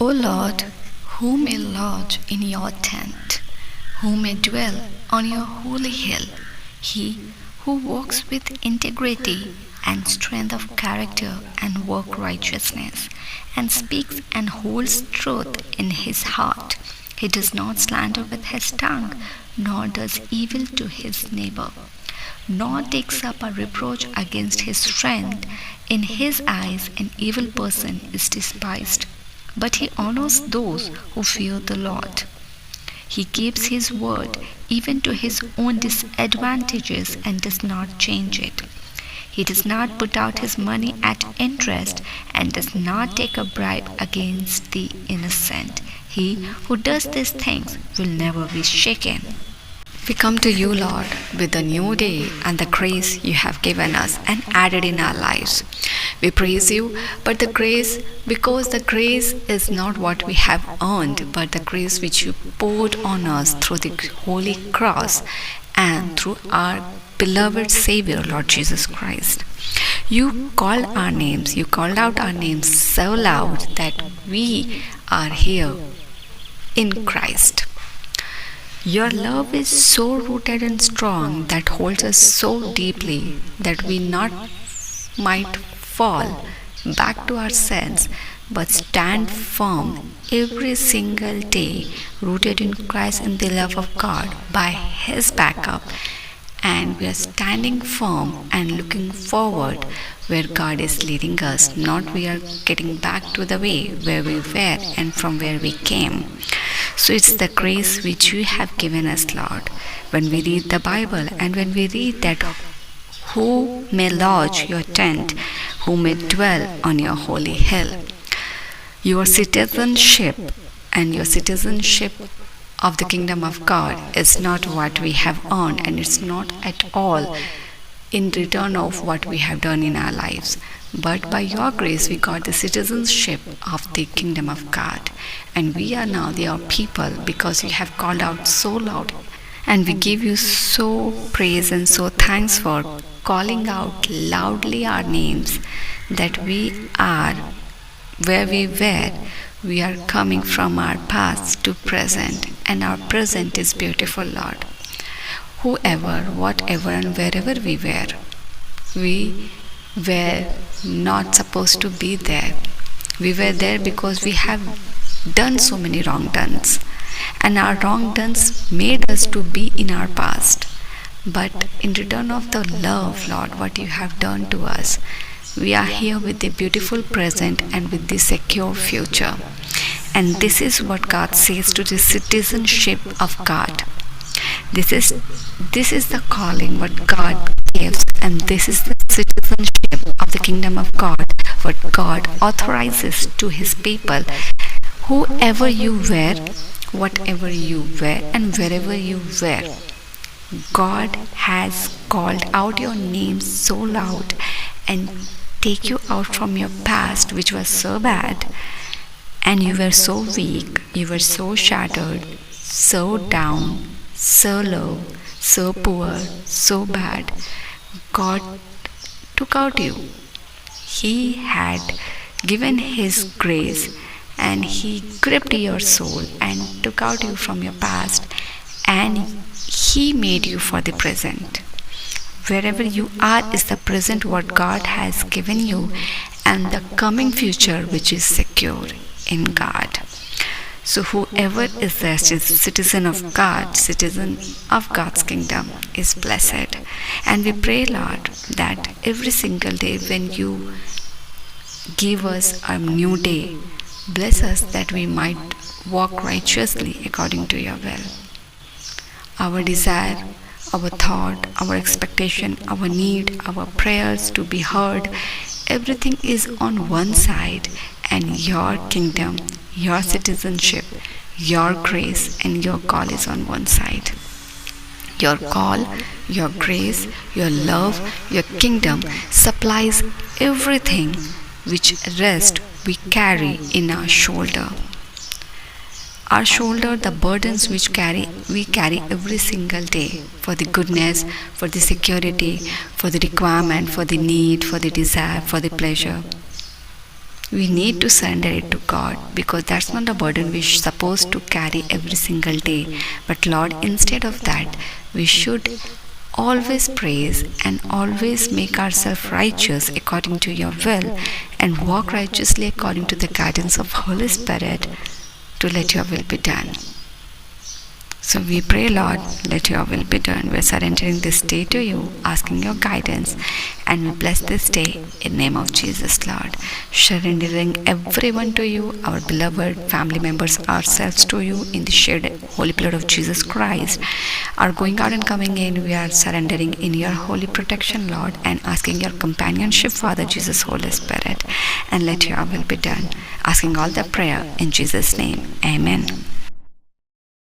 O Lord, who may lodge in your tent, who may dwell on your holy hill, he who walks with integrity and strength of character and work righteousness, and speaks and holds truth in his heart. He does not slander with his tongue, nor does evil to his neighbor, nor takes up a reproach against his friend. In his eyes, an evil person is despised, but he honors those who fear the Lord. He keeps his word even to his own disadvantages and does not change it. He does not put out his money at interest and does not take a bribe against the innocent. He who does these things will never be shaken. We come to you, Lord, with the new day and the grace you have given us and added in our lives. We praise you, but because the grace is not what we have earned, but the grace which you poured on us through the holy cross and through our beloved Savior, Lord Jesus Christ. You called out our names so loud that we are here in Christ. Your love is so rooted and strong that holds us so deeply that we not might fall back to our sins but stand firm every single day, rooted in Christ and the love of God by His backup. And we are standing firm and looking forward where God is leading us, not we are getting back to the way where we were and from where we came. So it's the grace which you have given us, Lord. When we read the Bible and when we read that who may lodge your tent, who may dwell on your holy hill, your citizenship and your citizenship of the kingdom of God is not what we have earned, and it's not at all in return of what we have done in our lives. But by your grace we got the citizenship of the kingdom of God, and we are now your people because you have called out so loud, and we give you so praise and so thanks for calling out loudly our names, that we are where we were. We are coming from our past to present, and our present is beautiful, Lord. Whoever, whatever, and wherever we were not supposed to be there. We were there because we have done so many wrong dones, and our wrong dones made us to be in our past. But in return of the love, Lord, what you have done to us, we are here with the beautiful present and with the secure future. And this is what God says to the citizenship of God. This is the calling what God gives, and this is the citizenship of the kingdom of God, what God authorizes to His people. Whoever you were, whatever you were, and wherever you were, God has called out your name so loud and take you out from your past, which was so bad, and you were so weak, you were so shattered, so down, so low, so poor, so bad. God took out you. He had given His grace, and He gripped your soul and took out you from your past, and He made you for the present. Wherever you are is the present what God has given you, and the coming future which is secure in God. So whoever is the citizen of God, citizen of God's kingdom, is blessed. And we pray, Lord, that every single day when you give us a new day, bless us that we might walk righteously according to your will. Our desire, our thought, our expectation, our need, our prayers to be heard, everything is on one side, and your kingdom, your citizenship, your grace, and your call is on one side. Your call, your grace, your love, your kingdom supplies everything which rest we carry in our shoulder. Our shoulder, the burdens which we carry every single day for the goodness, for the security, for the requirement, for the need, for the desire, for the pleasure. We need to surrender it to God because that's not a burden we're supposed to carry every single day. But Lord, instead of that, we should always praise and always make ourselves righteous according to your will and walk righteously according to the guidance of Holy Spirit to let your will be done. So we pray, Lord, let your will be done. We're surrendering this day to you, asking your guidance, and we bless this day in the name of Jesus, Lord. Surrendering everyone to you, our beloved family members, ourselves to you in the shed holy blood of Jesus Christ. Our going out and coming in, we are surrendering in your holy protection, Lord, and asking your companionship, Father Jesus, Holy Spirit, and let your will be done. Asking all the prayer in Jesus' name. Amen.